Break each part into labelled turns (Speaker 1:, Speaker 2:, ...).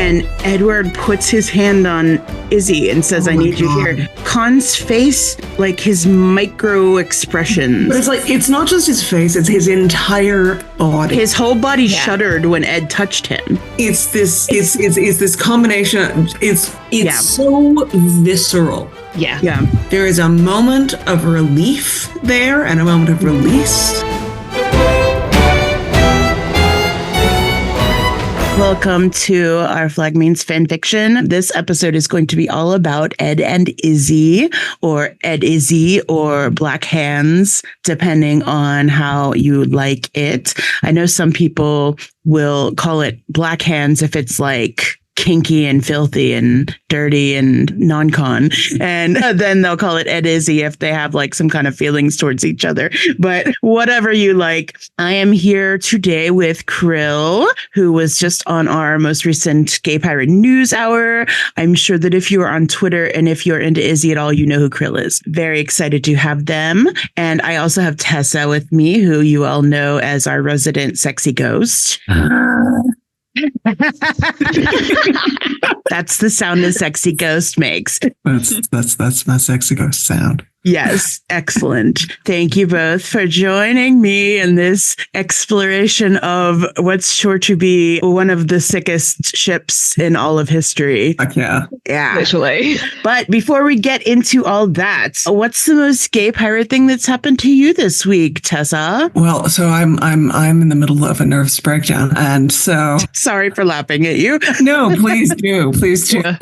Speaker 1: And Edward puts his hand on Izzy and says, I need you here. Khan's face, like his micro expressions.
Speaker 2: But it's like, it's not just his face, it's his entire body.
Speaker 1: His whole body shuddered when Ed touched him.
Speaker 2: It's this combination. It's so visceral.
Speaker 1: Yeah.
Speaker 2: There is a moment of relief there and a moment of release.
Speaker 1: Welcome to our Flag Means fanfiction. This episode is going to be all about Ed and Izzy, or EdIzzy, or Black Hands, depending on how you like it. I know some people will call it Black Hands if it's like kinky and filthy and dirty and non-con, and then they'll call it EdIzzy if they have like some kind of feelings towards each other. But whatever you like. I am here today with Krill, who was just on our most recent Gay Pirate News Hour. I'm sure that if you are on Twitter and if you're into Izzy at all, you know who Krill is. Very excited to have them. And I also have Tessa with me, who you all know as our resident sexy ghost. That's the sound a sexy ghost makes.
Speaker 2: That's my sexy ghost sound.
Speaker 1: Yes, excellent. Thank you both for joining me in this exploration of what's sure to be one of the sickest ships in all of history.
Speaker 2: Yeah.
Speaker 3: Literally.
Speaker 1: But before we get into all that, what's the most gay pirate thing that's happened to you this week, Tessa?
Speaker 2: Well, so I'm in the middle of a nervous breakdown, and so
Speaker 1: sorry for laughing at you.
Speaker 2: No, please do.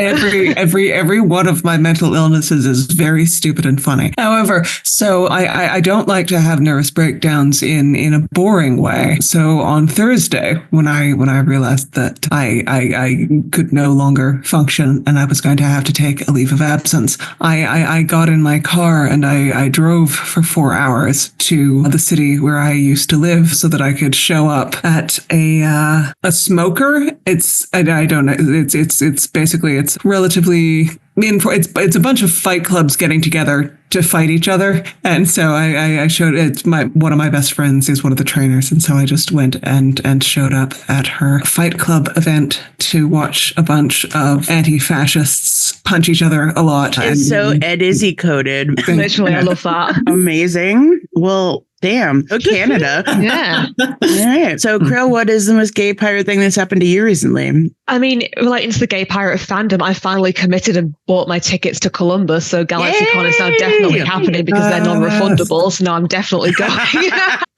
Speaker 2: Every one of my mental illnesses is very stupid and funny. However, so I don't like to have nervous breakdowns in a boring way. So on Thursday, when I realized that I could no longer function and I was going to have to take a leave of absence, I got in my car and I drove for 4 hours to the city where I used to live so that I could show up at a smoker. I don't know. It's basically, it's relatively it's a bunch of fight clubs getting together to fight each other. And so I showed one of my best friends is one of the trainers. And so I just went and showed up at her fight club event to watch a bunch of anti-fascists punch each other a lot.
Speaker 1: It's so EdIzzy coded.
Speaker 3: Literally, I love that.
Speaker 1: Amazing. Well, damn. Oh, Canada.
Speaker 3: Yeah.
Speaker 1: All right. So, Krill, what is the most gay pirate thing that's happened to you recently?
Speaker 3: I mean, relating to the gay pirate fandom, I finally committed and bought my tickets to Columbus. So GalaxyCon is now definitely happening because they're non-refundable. So now I'm definitely going.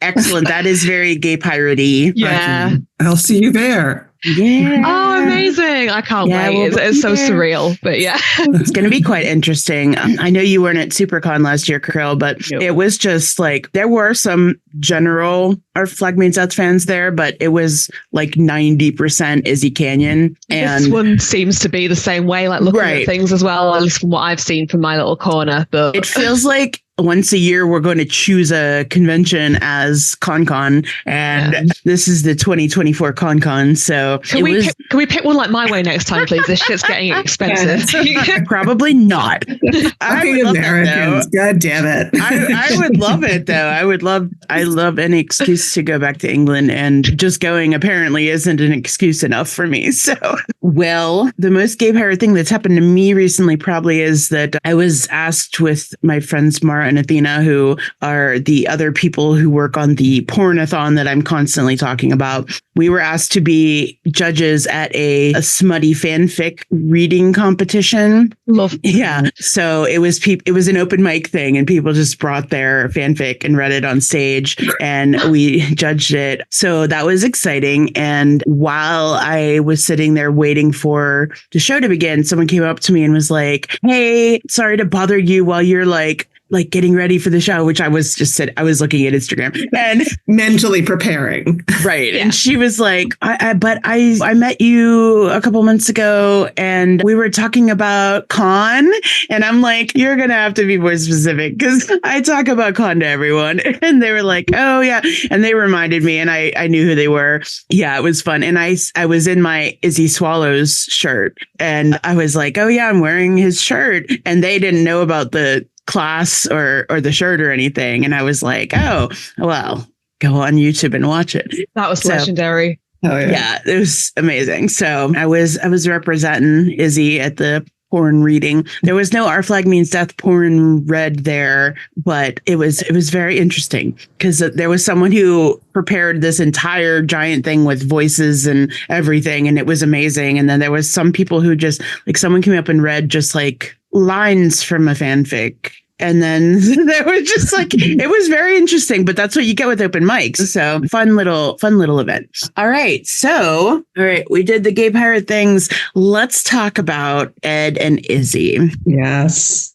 Speaker 1: Excellent. That is very gay pirate-y.
Speaker 3: Yeah.
Speaker 2: I'll see you there.
Speaker 1: Yeah.
Speaker 3: Oh, amazing. I can't wait. It's so surreal, but yeah.
Speaker 1: It's going to be quite interesting. I know you weren't at SuperCon last year, Krill, but it was just like, there were some general Our Flag Means Outs fans there, but it was like 90% Izzy Canyon. And
Speaker 3: this one seems to be the same way, like looking at things as well, at least from what I've seen from my little corner. But
Speaker 1: it feels like once a year, we're going to choose a convention as ConCon, and this is the 2024 ConCon. So
Speaker 3: can we pick one like my way next time, please? This shit's getting expensive.
Speaker 1: Probably not.
Speaker 2: Fucking Americans, god damn it!
Speaker 1: I would love it though. I love any excuse to go back to England, and just going apparently isn't an excuse enough for me. So, well, the most gay pirate thing that's happened to me recently probably is that I was asked with my friends Mara and Athena, who are the other people who work on the pornathon that I'm constantly talking about. We were asked to be judges at a smutty fanfic reading competition.
Speaker 3: Love.
Speaker 1: Yeah. So it was an open mic thing, and people just brought their fanfic and read it on stage, and we judged it. So that was exciting. And while I was sitting there waiting for the show to begin, someone came up to me and was like, "Hey, sorry to bother you while you're like getting ready for the show," which I was looking at Instagram and
Speaker 2: mentally preparing.
Speaker 1: Right. Yeah. And she was like, I met you a couple months ago and we were talking about con. And I'm like, you're going to have to be more specific because I talk about con to everyone. And they were like, oh yeah. And they reminded me, and I knew who they were. Yeah, it was fun. And I was in my Izzy Swallows shirt, and I was like, oh yeah, I'm wearing his shirt. And they didn't know about the class or the shirt or anything. And I was like, oh, well, go on YouTube and watch it.
Speaker 3: That was legendary.
Speaker 2: Oh, yeah.
Speaker 1: Yeah, it was amazing. So I was representing Izzy at the porn reading. There was no Our Flag Means Death porn read there, but it was very interesting because there was someone who prepared this entire giant thing with voices and everything, and it was amazing. And then there was some people who just like someone came up and read just like lines from a fanfic. And then there was just like, it was very interesting, but that's what you get with open mics. So fun little event. All right. We did the gay pirate things. Let's talk about Ed and Izzy.
Speaker 2: Yes.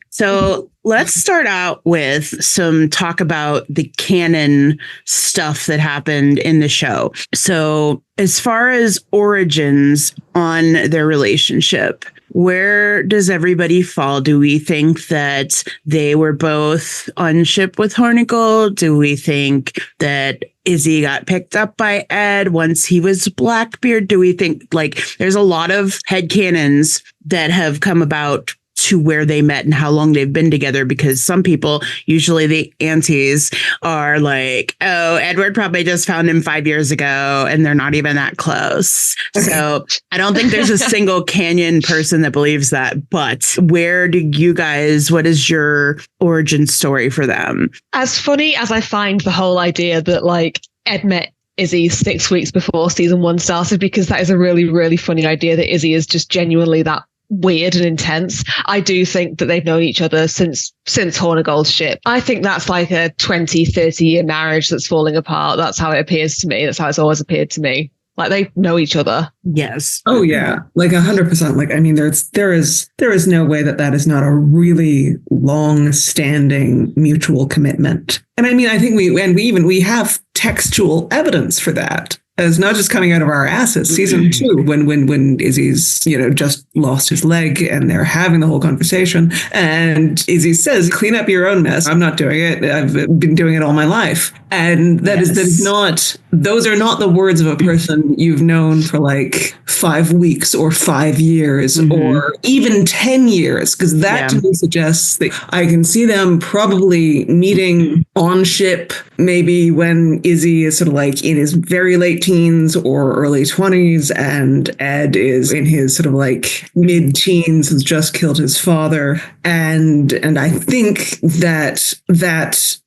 Speaker 1: So let's start out with some talk about the canon stuff that happened in the show. So as far as origins on their relationship, where does everybody fall? Do we think that they were both on ship with Hornigold? Do we think that Izzy got picked up by Ed once he was Blackbeard? Do we think like there's a lot of headcanons that have come about to where they met and how long they've been together? Because some people, usually the aunties, are like, oh, Edward probably just found him 5 years ago and they're not even that close. So I don't think there's a single Canyon person that believes that. But what is your origin story for them?
Speaker 3: As funny as I find the whole idea that like Ed met Izzy 6 weeks before season 1 started, because that is a really, really funny idea that Izzy is just genuinely that weird and intense. I do think that they've known each other since Hornigold's ship. I think that's like a 20, 30 year marriage that's falling apart. That's how it appears to me. That's how it's always appeared to me. Like they know each other.
Speaker 1: Yes.
Speaker 2: Oh yeah. Like 100%. Like, I mean, there is no way that is not a really long standing mutual commitment. And I mean, I think we have textual evidence for that. It's not just coming out of our asses. Season 2, when Izzy's, just lost his leg and they're having the whole conversation, and Izzy says, "Clean up your own mess. I'm not doing it. I've been doing it all my life." And that is not. Those are not the words of a person you've known for like 5 weeks or 5 years or even 10 years, because that to me suggests that I can see them probably meeting on ship, maybe when Izzy is sort of like in his very late teens or early 20s, and Ed is in his sort of like mid-teens, has just killed his father. And I think that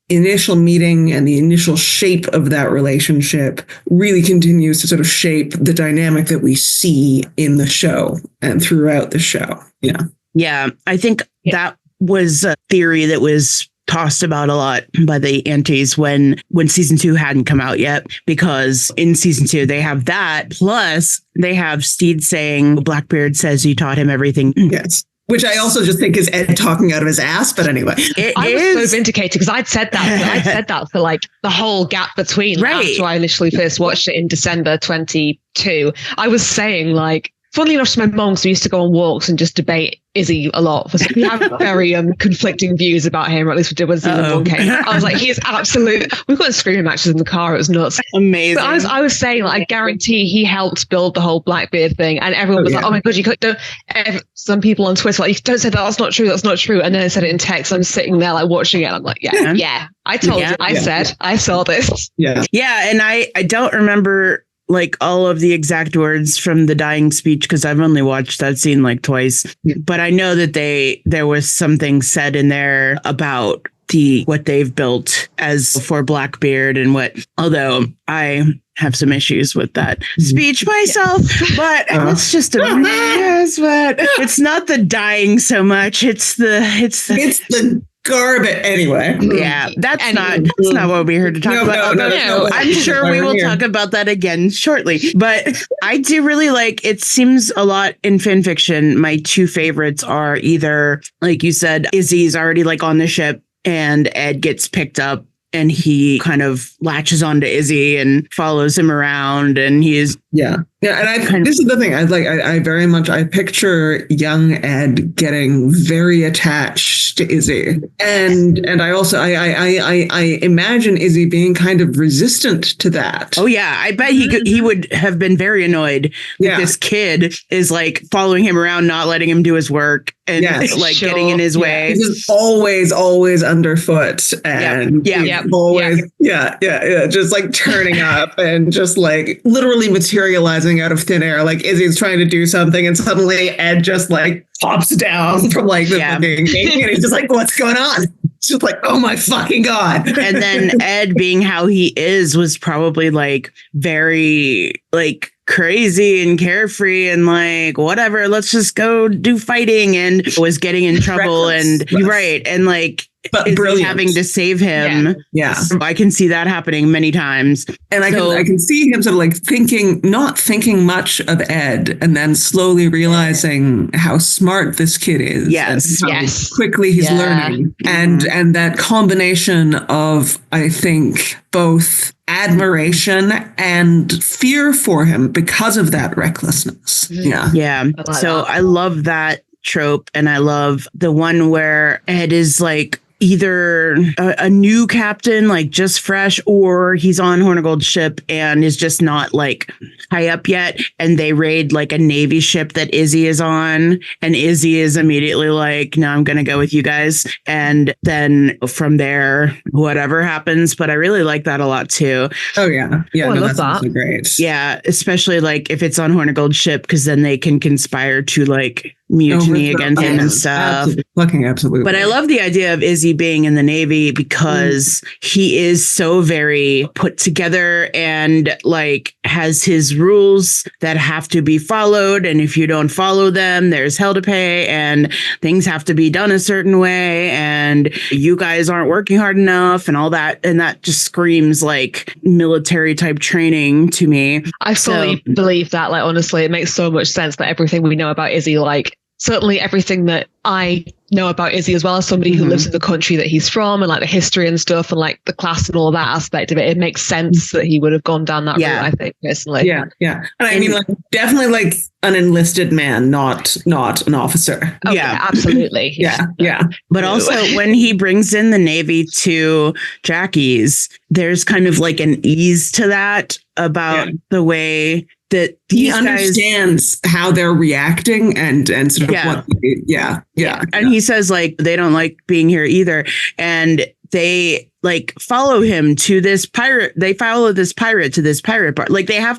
Speaker 2: initial meeting and the initial shape of that relationship really continues to sort of shape the dynamic that we see in the show and throughout the show. Yeah,
Speaker 1: I think that was a theory that was tossed about a lot by the aunties when season 2 hadn't come out yet, because in season 2 they have that, plus they have Steed saying Blackbeard says you taught him everything.
Speaker 2: Yes. Which I also just think is Ed talking out of his ass. But anyway,
Speaker 3: I was so vindicated because I'd said that for like the whole gap between after I initially first watched it in December 22. I was saying like, funnily enough, to my mom, because we used to go on walks and just debate Izzy a lot. We have very conflicting views about him, or at least we did when season 1 came. I was like, he is absolute. We've got screaming matches in the car. It was nuts.
Speaker 1: Amazing.
Speaker 3: But I was saying, like, I guarantee he helped build the whole Blackbeard thing, and everyone was like, "Oh my god, you don't." Some people on Twitter were like, "Don't say that. That's not true. That's not true." And then I said it in text. I'm sitting there like watching it. I'm like, "Yeah. I told you. I said. I saw this."
Speaker 2: Yeah.
Speaker 1: And I don't remember like all of the exact words from the dying speech because I've only watched that scene like twice. But I know that there was something said in there about what they've built as for Blackbeard and although I have some issues with that speech myself, but it's just a mess. But it's not the dying so much. It's the
Speaker 2: garbage anyway.
Speaker 1: Yeah, that's not what we're here to talk about. No, I'm sure we will talk about that again shortly. But I do really like, it seems a lot in fan fiction. My two favorites are either, like you said, Izzy's already like on the ship and Ed gets picked up and he kind of latches onto Izzy and follows him around, and he's
Speaker 2: Yeah. Yeah. And this is the thing. I very much, I picture young Ed getting very attached to Izzy. And I also, I imagine Izzy being kind of resistant to that.
Speaker 1: Oh yeah. I bet he would have been very annoyed that this kid is like following him around, not letting him do his work and getting in his way.
Speaker 2: He's just always underfoot and just like turning up and just like literally materializing out of thin air. Like Izzy's trying to do something and suddenly Ed just like pops down from like the fucking thing and he's just like, what's going on? It's just like, oh my fucking God.
Speaker 1: And then Ed, being how he is, was probably like very like crazy and carefree and like, whatever, let's just go do fighting, and was getting in trouble. And you're right. And like, but brilliant, having to save him.
Speaker 2: Yeah.
Speaker 1: I can see that happening many times.
Speaker 2: And I can see him sort of like not thinking much of Ed, and then slowly realizing how smart this kid is.
Speaker 1: Yes.
Speaker 2: And how quickly he's learning. And that combination of, I think, both admiration and fear for him because of that recklessness.
Speaker 1: Yeah. I love that trope. And I love the one where Ed is like either a new captain, like just fresh, or he's on Hornigold's ship and is just not like high up yet. And they raid like a Navy ship that Izzy is on. And Izzy is immediately like, no, I'm going to go with you guys. And then from there, whatever happens. But I really like that a lot too.
Speaker 2: Oh, yeah. Yeah.
Speaker 3: I love
Speaker 2: that's that. Great.
Speaker 1: Yeah. Especially like if it's on Hornigold's ship, because then they can conspire to like mutiny against him and stuff.
Speaker 2: Absolutely.
Speaker 1: But I love the idea of Izzy being in the Navy because he is so very put together and like has his rules that have to be followed. And if you don't follow them, there's hell to pay and things have to be done a certain way. And you guys aren't working hard enough and all that. And that just screams like military type training to me.
Speaker 3: I fully believe that. Like, honestly, it makes so much sense that everything we know about Izzy, like, certainly everything that I know about Izzy as well as somebody who lives in the country that he's from, and like the history and stuff and like the class and all that aspect of it, it makes sense that he would have gone down that route, I think, personally.
Speaker 2: Yeah. And I mean, like, definitely like an enlisted man, not an officer.
Speaker 3: Oh, yeah, absolutely.
Speaker 2: Yeah.
Speaker 1: But also when he brings in the Navy to Jackie's, there's kind of like an ease to that about the way that he
Speaker 2: understands how they're reacting and sort of what
Speaker 1: and he says like they don't like being here either, and they like follow him to this pirate. They follow this pirate to this pirate bar. Like there has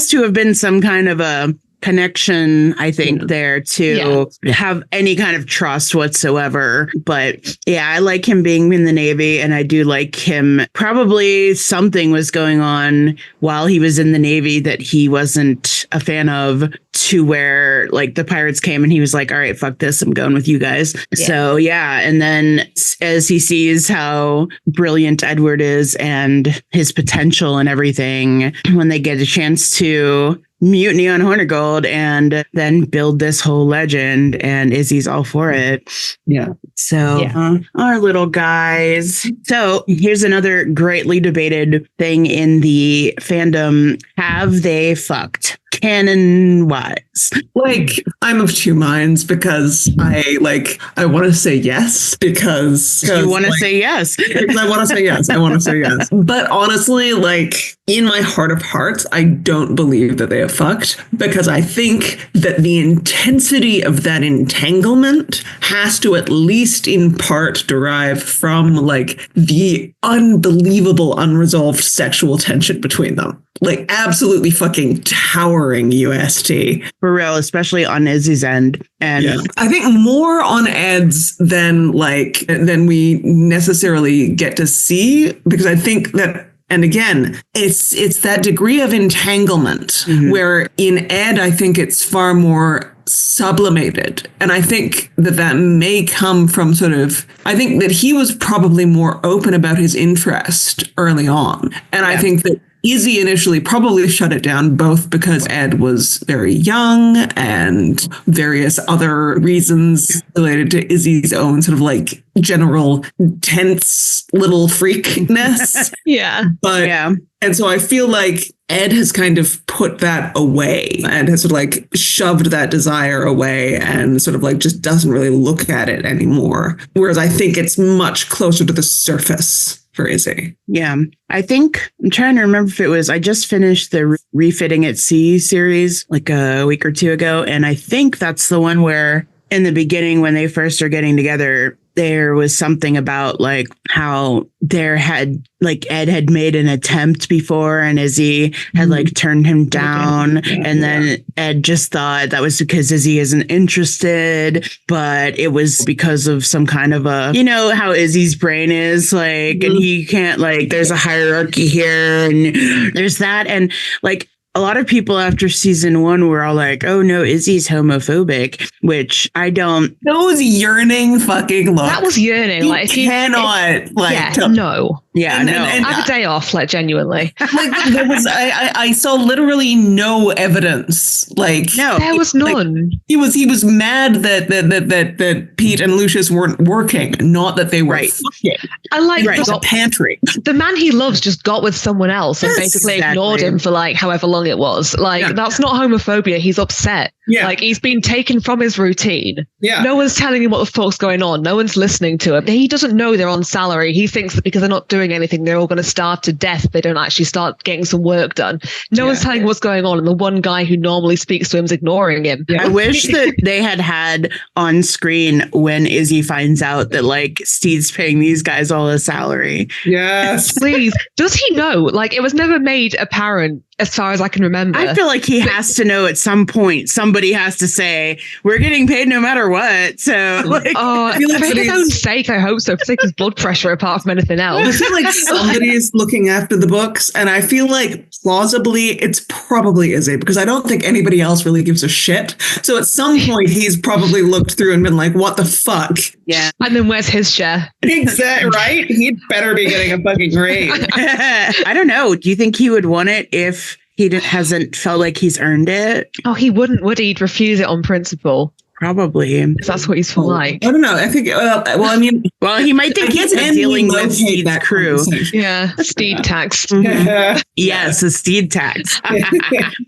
Speaker 1: to have been some kind of a connection, I think, there to have any kind of trust whatsoever. But yeah, I like him being in the Navy, and I do like him. Probably something was going on while he was in the Navy that he wasn't a fan of, to where like the pirates came and he was like, all right, fuck this, I'm going with you guys. So and then as he sees how brilliant Edward is and his potential and everything, when they get a chance to mutiny on Hornigold and then build this whole legend, and Izzy's all for it. Our little guys. So here's another greatly debated thing in the fandom. Have they fucked? Canon wise,
Speaker 2: like, I'm of two minds, because I want to say yes because
Speaker 1: you want to say yes.
Speaker 2: I want to say yes. But honestly, like, in my heart of hearts, I don't believe that they have fucked, because I think that the intensity of that entanglement has to at least in part derive from like the unbelievable unresolved sexual tension between them. Like, absolutely fucking towering UST.
Speaker 1: For real, especially on Izzy's end. And
Speaker 2: I think more on Ed's than we necessarily get to see, because I think that, and again, it's that degree of entanglement where in Ed, I think it's far more sublimated. And I think that may come from I think that he was probably more open about his interest early on. And I think that EdIzzy initially probably shut it down, both because Ed was very young and various other reasons related to Izzy's own sort of like general tense little freakness.
Speaker 3: Yeah.
Speaker 2: But
Speaker 1: Yeah.
Speaker 2: and so I feel like Ed has kind of put that away and has sort of like shoved that desire away and sort of like just doesn't really look at it anymore. Whereas I think it's much closer to the surface for Izzy.
Speaker 1: Yeah. I think I'm trying to remember if it was, I just finished the Refitting at Sea series like a week or two ago. And I think that's the one where in the beginning, when they first are getting together, there was something about like how Ed had made an attempt before and Izzy had like turned him down. And then Ed just thought that was because Izzy isn't interested, but it was because of some kind of a, you know, how Izzy's brain is like, and he can't like, there's a hierarchy here and there's that. And like, a lot of people after season 1 were all like, oh no, Izzy's homophobic, which I don't.
Speaker 2: Those yearning fucking looks.
Speaker 3: That was yearning.
Speaker 2: You
Speaker 3: like
Speaker 2: cannot
Speaker 3: no.
Speaker 1: Yeah,
Speaker 2: and,
Speaker 1: no.
Speaker 2: and
Speaker 3: I have a day off, like genuinely.
Speaker 2: like there was, I saw literally no evidence. Like
Speaker 1: No.
Speaker 3: There was none.
Speaker 2: he was mad that Pete and Lucius weren't working, not that they were
Speaker 1: Right.
Speaker 2: fucking.
Speaker 3: I like
Speaker 1: Right.
Speaker 2: The pantry.
Speaker 3: the man he loves just got with someone else and
Speaker 2: Yes,
Speaker 3: basically
Speaker 1: exactly.
Speaker 3: ignored him for like however long it was. Like
Speaker 2: Yeah.
Speaker 3: that's not homophobia. He's upset.
Speaker 2: Yeah.
Speaker 3: Like he's been taken from his routine.
Speaker 2: Yeah.
Speaker 3: No one's telling him what the fuck's going on. No one's listening to him. He doesn't know they're on salary. He thinks that because they're not doing anything, they're all going to starve to death if they don't actually start getting some work done. No one's telling him what's going on. And the one guy who normally speaks to him is ignoring him.
Speaker 1: I wish that they had on screen when Izzy finds out that like Steve's paying these guys all a salary.
Speaker 2: Yes.
Speaker 3: Please. Does he know? Like it was never made apparent as far as I can remember.
Speaker 1: I feel like he has to know at some point. Somebody has to say, we're getting paid no matter what. So like,
Speaker 3: Oh,
Speaker 2: feel like
Speaker 3: for his
Speaker 2: today's-
Speaker 3: own sake, I hope so. For sake of his blood pressure, apart from anything
Speaker 2: I
Speaker 3: else.
Speaker 2: feel like somebody's looking after the books, and I feel like plausibly it's probably Izzy because I don't think anybody else really gives a shit. So at some point he's probably looked through and been like, "What the fuck?"
Speaker 1: yeah.
Speaker 3: And then where's his share?
Speaker 2: Exactly right. He'd better be getting a fucking raise.
Speaker 1: I don't know. Do you think he would want it if he hasn't felt like he's earned it?
Speaker 3: Oh, he wouldn't, would he? He'd refuse it on principle.
Speaker 1: Probably.
Speaker 3: If that's what he's for like.
Speaker 2: I don't know. I think. Well, I mean,
Speaker 1: Well, he might think he's been dealing with Steve's crew.
Speaker 3: Yeah, steed tax.
Speaker 1: Yes, a steed tax.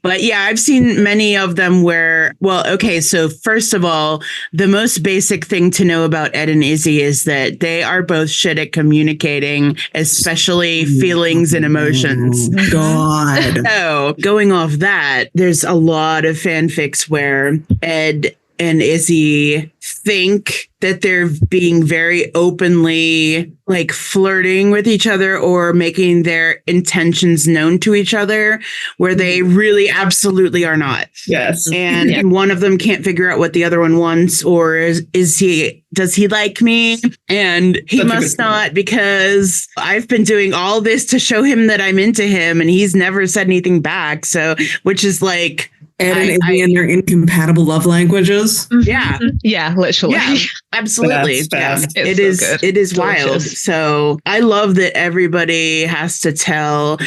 Speaker 1: But yeah, I've seen many of them where, well, okay, so first of all, the most basic thing to know about Ed and Izzy is that they are both shit at communicating, especially feelings and emotions.
Speaker 2: God.
Speaker 1: So going off that, there's a lot of fanfics where Ed and Izzy think that they're being very openly like flirting with each other or making their intentions known to each other where they really absolutely are not.
Speaker 2: Yes.
Speaker 1: And one of them can't figure out what the other one wants, or does he like me? And he
Speaker 2: That's a
Speaker 1: must
Speaker 2: good point.
Speaker 1: not, because I've been doing all this to show him that I'm into him and he's never said anything back. So, which is like,
Speaker 2: Ed and Izzy and their incompatible love languages.
Speaker 1: yeah.
Speaker 3: Yeah, literally.
Speaker 1: Yeah, absolutely.
Speaker 2: Fast.
Speaker 1: Yeah.
Speaker 3: It's
Speaker 1: It is.
Speaker 3: so good.
Speaker 1: It is
Speaker 3: Delicious.
Speaker 1: wild. So I love that everybody has to tell,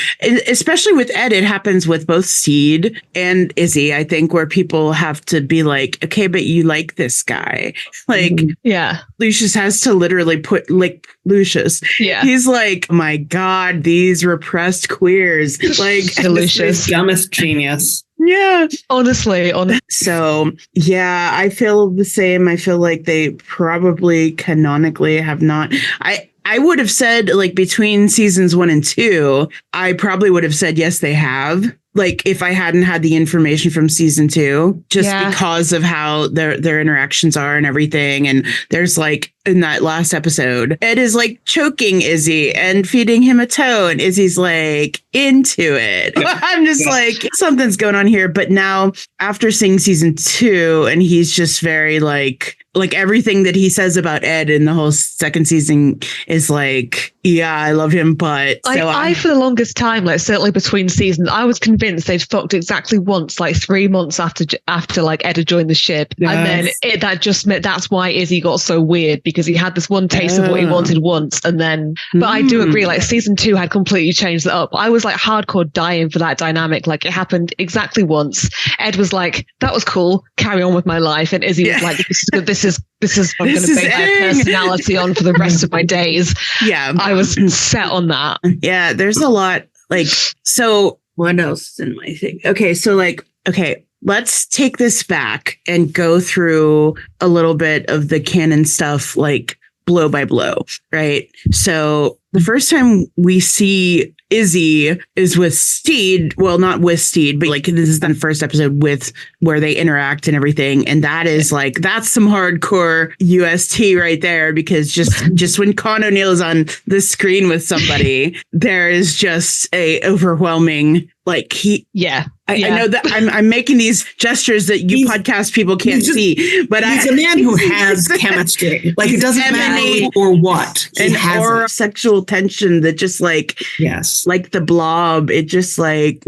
Speaker 1: especially with Ed. It happens with both Seed and Izzy. I think where people have to be like, okay, but you like this guy. Like
Speaker 3: Yeah.
Speaker 1: Lucius has to literally put like Lucius.
Speaker 3: Yeah.
Speaker 1: He's like, my God, these repressed queers. Like
Speaker 3: Delicious.
Speaker 2: Dumbest genius.
Speaker 1: yeah.
Speaker 3: Honestly.
Speaker 1: So, yeah, I feel the same. I feel like they probably canonically have not. I would have said like between seasons 1 and 2, I probably would have said, yes, they have. Like if I hadn't had the information from season 2, just because of how their interactions are and everything. And there's like in that last episode, Ed is like choking Izzy and feeding him a toe. And Izzy's like into it. I'm just like, something's going on here. But now after seeing season 2, and he's just very like like everything that he says about Ed in the whole second season is like, yeah, I love him, but
Speaker 3: I for the longest time, like certainly between seasons, I was convinced they'd fucked exactly once, like 3 months after like Ed had joined the ship, and then that just meant that's why Izzy got so weird, because he had this one taste of what he wanted once, and then. But I do agree, like season 2 had completely changed that up. I was like hardcore dying for that dynamic. Like it happened exactly once. Ed was like, "That was cool. Carry on with my life," and Izzy was like, "This is good. This is I'm going to base my personality on for the rest of my days."
Speaker 1: Yeah.
Speaker 3: I was set on that.
Speaker 1: Yeah, there's a lot. Like, so what else in my thing? Okay, so like, okay, let's take this back and go through a little bit of the canon stuff, like blow by blow, right? So the first time we see Izzy is with Steed. Well, not with Steed, but like this is the first episode with where they interact and everything. And that is like, that's some hardcore UST right there, because just when Con O'Neill is on the screen with somebody, there is just a overwhelming, like I know that I'm making these gestures that you podcast people can't see, but
Speaker 2: he's a man who has chemistry. Like it doesn't matter or what.
Speaker 1: And or sexual tension that just like, like the blob, it just like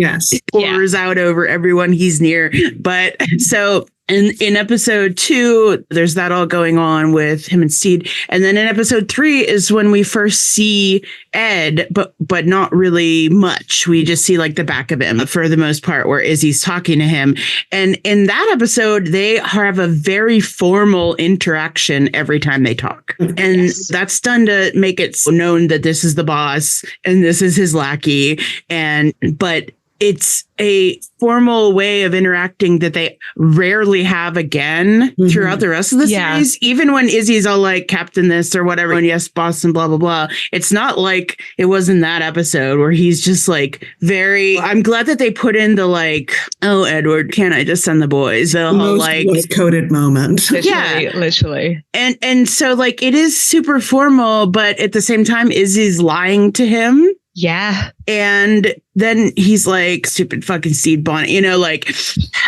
Speaker 1: pours out over everyone he's near. But so in episode 2, there's that all going on with him and Steed. And then in episode 3 is when we first see Ed, but not really much. We just see like the back of him for the most part, where Izzy's talking to him. And in that episode, they have a very formal interaction every time they talk. And that's done to make it known that this is the boss and this is his lackey. But it's a formal way of interacting that they rarely have again throughout the rest of the series. Even when Izzy's all like Captain this or whatever, and yes, boss and blah, blah, blah. It's not like it was in that episode where he's just like I'm glad that they put in the like, oh, Edward, can't I just send the boys? The whole like
Speaker 2: coded moment.
Speaker 3: Literally.
Speaker 1: And so like it is super formal, but at the same time, Izzy's lying to him.
Speaker 3: Yeah.
Speaker 1: And then he's like, stupid fucking Steed Bonnet, like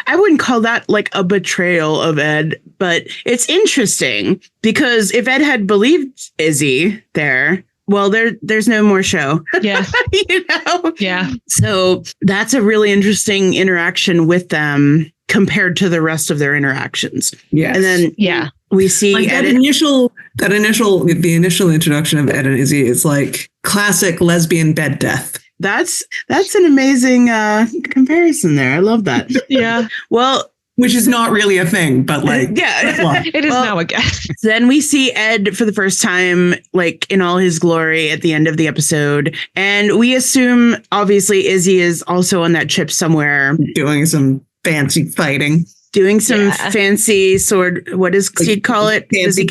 Speaker 1: I wouldn't call that like a betrayal of Ed, but it's interesting because if Ed had believed Izzy there, well, there's no more show.
Speaker 3: Yeah. Yeah.
Speaker 1: So that's a really interesting interaction with them compared to the rest of their interactions. Yeah. And then we see
Speaker 2: like the initial introduction of Ed and Izzy is like classic lesbian bed death.
Speaker 1: That's an amazing comparison there. I love that.
Speaker 3: Yeah.
Speaker 1: Well,
Speaker 2: which is not really a thing, but like
Speaker 3: it is now, I guess.
Speaker 1: Then we see Ed for the first time, like in all his glory at the end of the episode. And we assume obviously Izzy is also on that ship somewhere.
Speaker 2: Doing some fancy fighting.
Speaker 1: Doing some fancy sword. What does Steed call it? Fancy.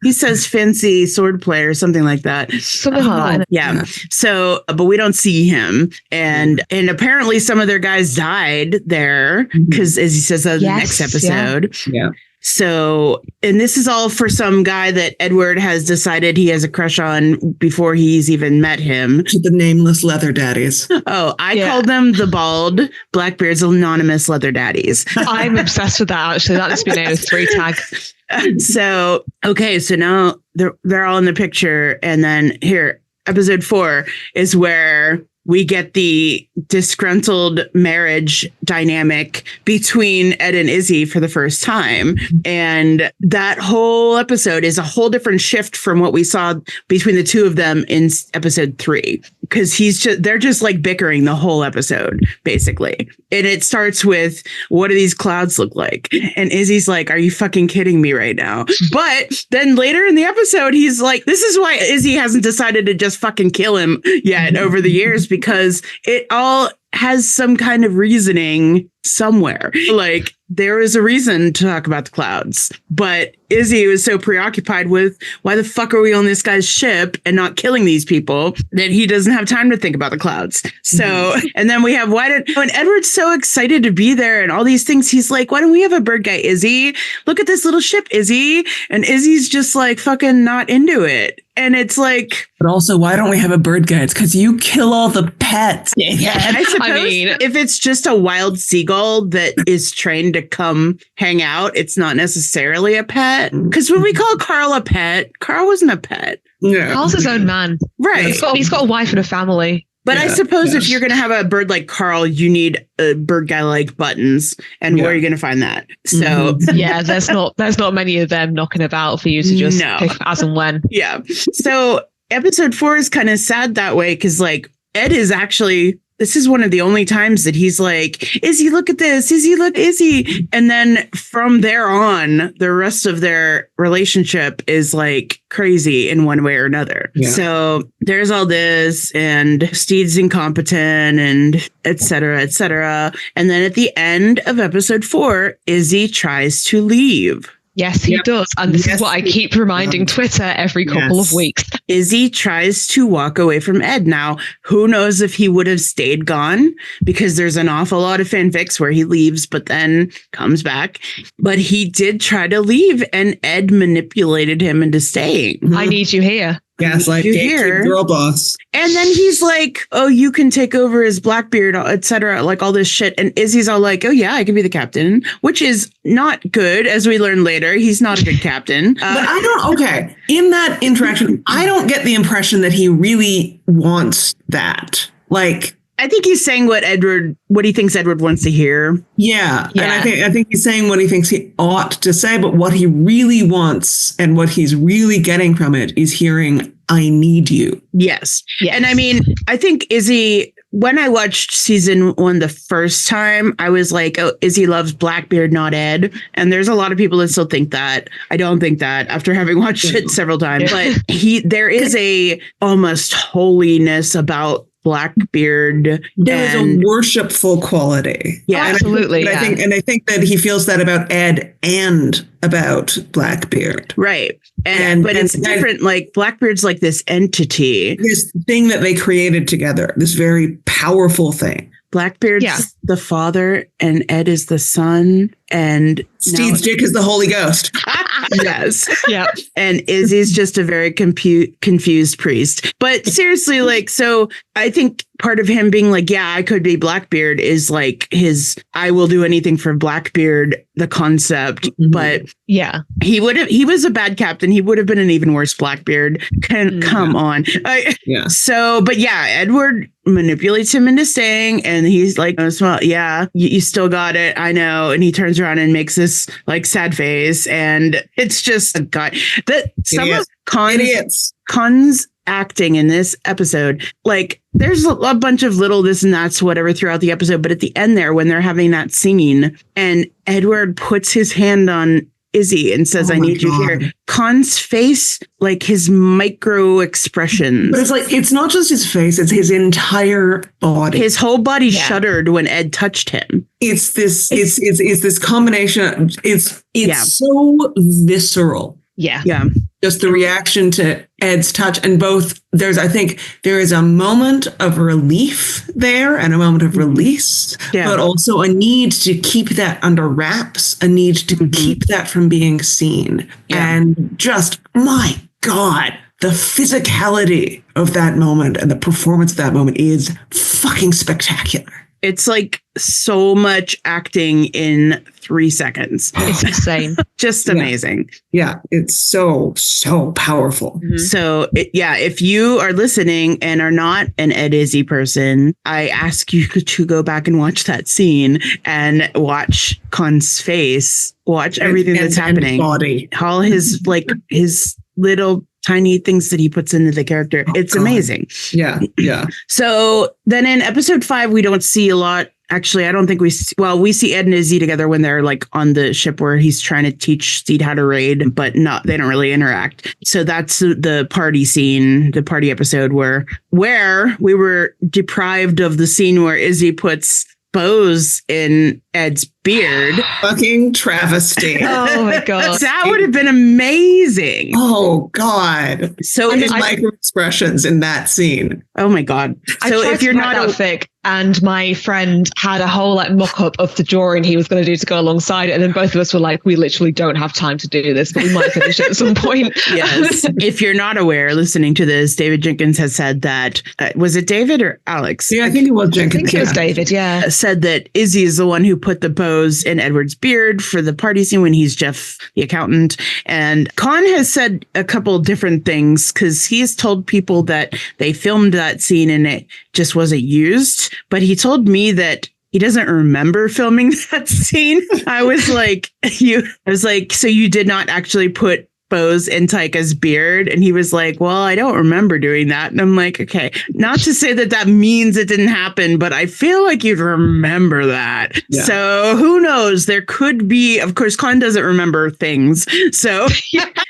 Speaker 1: He says fancy sword play or something like that.
Speaker 3: Something like that.
Speaker 1: Yeah. So, but we don't see him, and apparently some of their guys died there because, as he says that in the next episode.
Speaker 2: Yeah.
Speaker 1: So, and this is all for some guy that Edward has decided he has a crush on before he's even met him.
Speaker 2: The nameless leather daddies.
Speaker 1: Oh, I called them the bald Blackbeard's anonymous leather daddies.
Speaker 3: I'm obsessed with that, actually. That has been a 3 tag.
Speaker 1: So, okay. So now they're all in the picture. And then here, episode 4 is where we get the disgruntled marriage dynamic between Ed and Izzy for the first time. And that whole episode is a whole different shift from what we saw between the two of them in episode 3. Because they're just like bickering the whole episode, basically. And it starts with, what do these clouds look like? And Izzy's like, are you fucking kidding me right now? But then later in the episode, he's like, this is why Izzy hasn't decided to just fucking kill him yet over the years, because it all has some kind of reasoning somewhere. Like, there is a reason to talk about the clouds, but Izzy was so preoccupied with why the fuck are we on this guy's ship and not killing these people that he doesn't have time to think about the clouds. So, and then we have, when Edward's so excited to be there and all these things, he's like, why don't we have a bird guy, Izzy? Look at this little ship, Izzy. And Izzy's just like fucking not into it. And it's like,
Speaker 2: but also, why don't we have a bird guy? It's because you kill all the pets.
Speaker 1: Yeah, I suppose if it's just a wild seagull seagull that is trained to come hang out, it's not necessarily a pet. Because when we call Carl a pet, Carl wasn't a pet.
Speaker 2: Yeah.
Speaker 3: Carl's his own man.
Speaker 1: Right.
Speaker 3: He's got a wife and a family.
Speaker 1: But I suppose if you're going to have a bird like Carl, you need a bird guy like Buttons. And where are you going to find that? So
Speaker 3: yeah, there's not many of them knocking about for you to just pick as and when.
Speaker 1: Yeah. So episode 4 is kind of sad that way because like Ed is actually, this is one of the only times that he's like, Izzy, look at this. Izzy, look, Izzy. And then from there on, the rest of their relationship is like crazy in one way or another. Yeah. So there's all this and Steed's incompetent and et cetera, et cetera. And then at the end of episode 4, Izzy tries to leave.
Speaker 3: Yes, he does. And this is what I keep reminding Twitter every couple of weeks.
Speaker 1: Izzy tries to walk away from Ed. Now, who knows if he would have stayed gone, because there's an awful lot of fanfics where he leaves, but then comes back. But he did try to leave, and Ed manipulated him into staying.
Speaker 3: I need you here.
Speaker 2: Gaslight girl boss.
Speaker 1: And then he's like, oh, you can take over as Blackbeard, etc., like all this shit. And Izzy's all like, oh, yeah, I can be the captain, which is not good. As we learn later, he's not a good captain.
Speaker 2: But I don't, in that interaction, I don't get the impression that he really wants that. Like,
Speaker 1: I think he's saying what he thinks Edward wants to hear.
Speaker 2: Yeah. And I think he's saying what he thinks he ought to say, but what he really wants and what he's really getting from it is hearing, I need you.
Speaker 1: Yes. And I mean, I think Izzy, when I watched season 1 the first time, I was like, oh, Izzy loves Blackbeard, not Ed. And there's a lot of people that still think that. I don't think that after having watched it several times, but there is a almost holiness about Blackbeard.
Speaker 2: There is a worshipful quality.
Speaker 1: Yeah,
Speaker 3: absolutely.
Speaker 2: I think that he feels that about Ed and about Blackbeard.
Speaker 1: Right. But it's different. Like Blackbeard's like this entity.
Speaker 2: This thing that they created together, this very powerful thing.
Speaker 1: Blackbeard's the father and Ed is the son. And
Speaker 2: Steed's dick is the Holy Ghost.
Speaker 1: Yes.
Speaker 3: Yeah.
Speaker 1: And Izzy's just a very confused priest. But seriously, like, so I think part of him being like, yeah, I could be Blackbeard is like his, I will do anything for Blackbeard, the concept. But
Speaker 3: yeah,
Speaker 1: he was a bad captain. He would have been an even worse Blackbeard. Come on. So, but yeah, Edward manipulates him into staying and he's like, oh, well, yeah, you still got it. I know. And he turns around and makes this like sad face. And it's just a god that some of Khan's acting in this episode, like there's a bunch of little this and that's whatever throughout the episode. But at the end there, when they're having that scene and Edward puts his hand on Izzy and says, I need you here. Khan's face, like his micro expressions.
Speaker 2: But it's like, it's not just his face, it's his entire body.
Speaker 1: His whole body shuddered when Ed touched him.
Speaker 2: It's this combination. It's so visceral.
Speaker 3: Yeah.
Speaker 2: Just the reaction to Ed's touch, and I think there is a moment of relief there and a moment of release, but also a need to keep that under wraps, a need to keep that from being seen. And just, my God, the physicality of that moment and the performance of that moment is fucking spectacular.
Speaker 1: It's like so much acting in 3 seconds.
Speaker 3: It's insane.
Speaker 1: Just amazing.
Speaker 2: Yeah, it's so powerful.
Speaker 1: So, if you are listening and are not an EdIzzy person, I ask you to go back and watch that scene and watch Khan's face, watch everything that's happening.
Speaker 2: Body.
Speaker 1: All his little tiny things that he puts into the character. It's amazing.
Speaker 2: Yeah.
Speaker 1: So then in episode 5, we don't see a lot. Actually, I don't think we see Ed and Izzy together when they're like on the ship where he's trying to teach Steed how to raid, but they don't really interact. So that's the party scene, the party episode where we were deprived of the scene where Izzy puts bows in Ed's beard.
Speaker 2: Fucking travesty.
Speaker 3: Oh my God.
Speaker 1: That would have been amazing.
Speaker 2: Oh God.
Speaker 1: So
Speaker 2: his micro expressions in that scene.
Speaker 1: Oh my God. So if you're not
Speaker 3: that fic and my friend had a whole like mock-up of the drawing he was going to do to go alongside it, and then both of us were like, we literally don't have time to do this, but we might finish it at some point.
Speaker 1: Yes. If you're not aware, listening to this, David Jenkins has said that, was it David or Alex?
Speaker 2: Yeah, I think it was Jenkins.
Speaker 3: I think it was David, yeah.
Speaker 1: Said that Izzy is the one who put the bows in Edward's beard for the party scene when he's Jeff, the accountant. And Con has said a couple different things because he's told people that they filmed that scene and it just wasn't used. But he told me that he doesn't remember filming that scene. I was like, so you did not actually put bows in Taika's beard? And he was like, well, I don't remember doing that. And I'm like, okay, not to say that means it didn't happen, but I feel like you'd remember that. Yeah. So who knows? There could be, of course, Con doesn't remember things. So,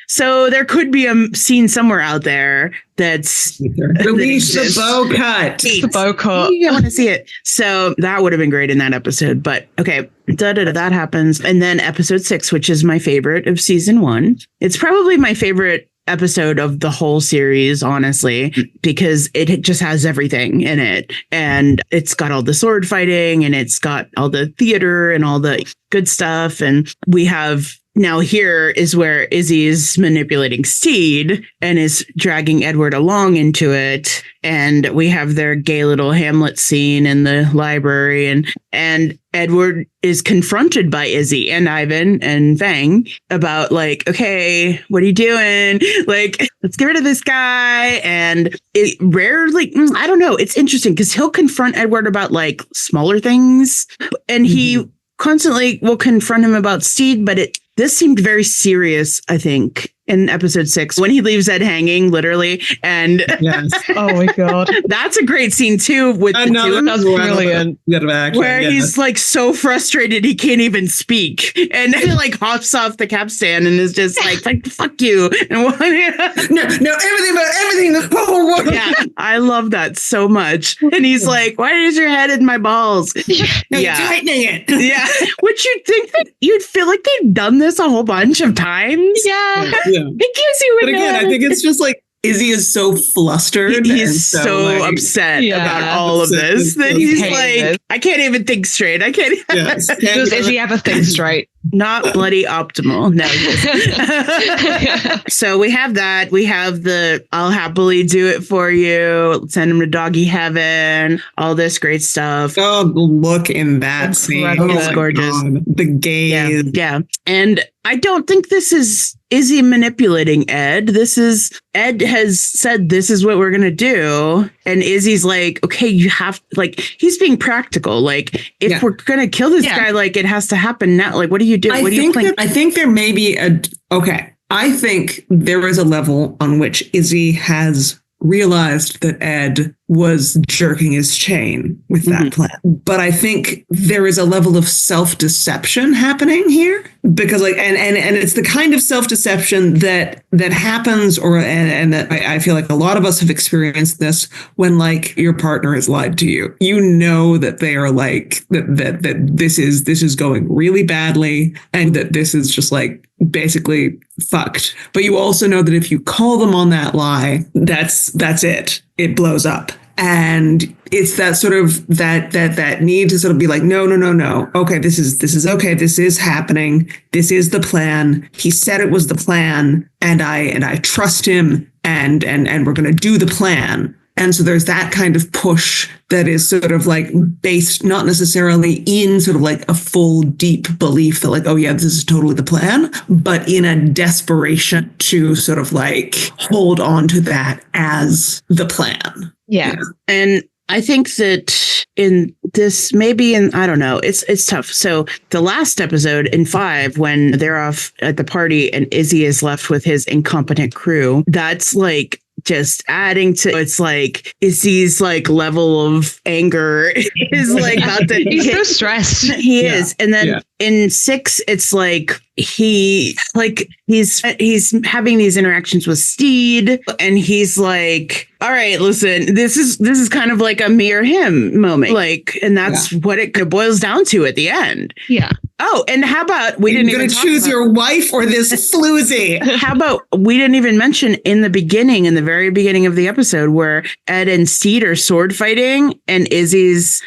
Speaker 1: so there could be a scene somewhere out there that's
Speaker 2: release the bow cut.
Speaker 3: The bow cut.
Speaker 1: You want to see it. So that would have been great in that episode. But okay, that happens. And then episode 6, which is my favorite of season 1. It's probably my favorite episode of the whole series, honestly, because it just has everything in it. And it's got all the sword fighting and it's got all the theater and all the good stuff. And we have now here is where Izzy is manipulating Steed and is dragging Edward along into it. And we have their gay little Hamlet scene in the library. And Edward is confronted by Izzy and Ivan and Fang about like, okay, what are you doing? Like, let's get rid of this guy. And it rarely, I don't know. It's interesting because he'll confront Edward about like smaller things. And he constantly will confront him about Steed, but this seemed very serious, I think, in episode 6 when he leaves Ed hanging, literally. And
Speaker 2: yes.
Speaker 3: Oh my God.
Speaker 1: That's a great scene too. With the two.
Speaker 3: That's brilliant.
Speaker 1: Where he's like so frustrated he can't even speak. And then he like hops off the capstan and is just like fuck you. And
Speaker 2: no, everything the whole world.
Speaker 1: Yeah, I love that so much. And he's like, why is your head in my balls?
Speaker 2: Yeah. Tightening it.
Speaker 1: Yeah. Would you think that you'd feel like they've done this a whole bunch of times?
Speaker 3: Yeah.
Speaker 1: It gives you
Speaker 2: but again, I think it's just like Izzy is so flustered.
Speaker 1: He's so like, upset about all of this that he's like, I can't even think straight. I can't.
Speaker 3: Yes. Does Izzy ever think straight?
Speaker 1: Not bloody optimal. No. So we have that. We have the I'll happily do it for you. Send him to doggy heaven. All this great stuff.
Speaker 2: Oh, look in that scene.
Speaker 1: It's gorgeous.
Speaker 2: God. The gaze.
Speaker 1: Yeah. And I don't think this is Izzy manipulating Ed. Ed has said this is what we're going to do. And Izzy's like, okay, you have, like, he's being practical. Like, if we're going to kill this guy, like, it has to happen now. Like, what do you do? What do you think?
Speaker 2: I think there may be I think there is a level on which Izzy has realized that Ed was jerking his chain with that plan. But I think there is a level of self-deception happening here because like, and it's the kind of self-deception that happens and that I feel like a lot of us have experienced this when like your partner has lied to you. You know that they are like, that this is going really badly and that this is just like basically fucked. But you also know that if you call them on that lie, that's it. It blows up. And it's that sort of that need to sort of be like, no. Okay, this is okay. This is happening. This is the plan. He said it was the plan, and I trust him, and we're gonna do the plan. And so there's that kind of push that is sort of like based not necessarily in sort of like a full deep belief that like, oh yeah, this is totally the plan, but in a desperation to sort of like hold on to that as the plan.
Speaker 3: Yeah.
Speaker 1: And I think that in this, I don't know, it's tough. So the last episode in 5, when they're off at the party and Izzy is left with his incompetent crew, that's like just adding to, it's like Izzy's like level of anger is like about to
Speaker 3: he's so stressed.
Speaker 1: He is. And then in 6, it's like he's having these interactions with Steed, and he's like, all right, listen, this is kind of like a me or him moment. Like, and that's what it boils down to at the end.
Speaker 3: Yeah.
Speaker 1: Oh, and how about
Speaker 2: You're going to choose your wife or this floozy?
Speaker 1: How about we didn't even mention in the very beginning of the episode where Ed and Steed are sword fighting and Izzy's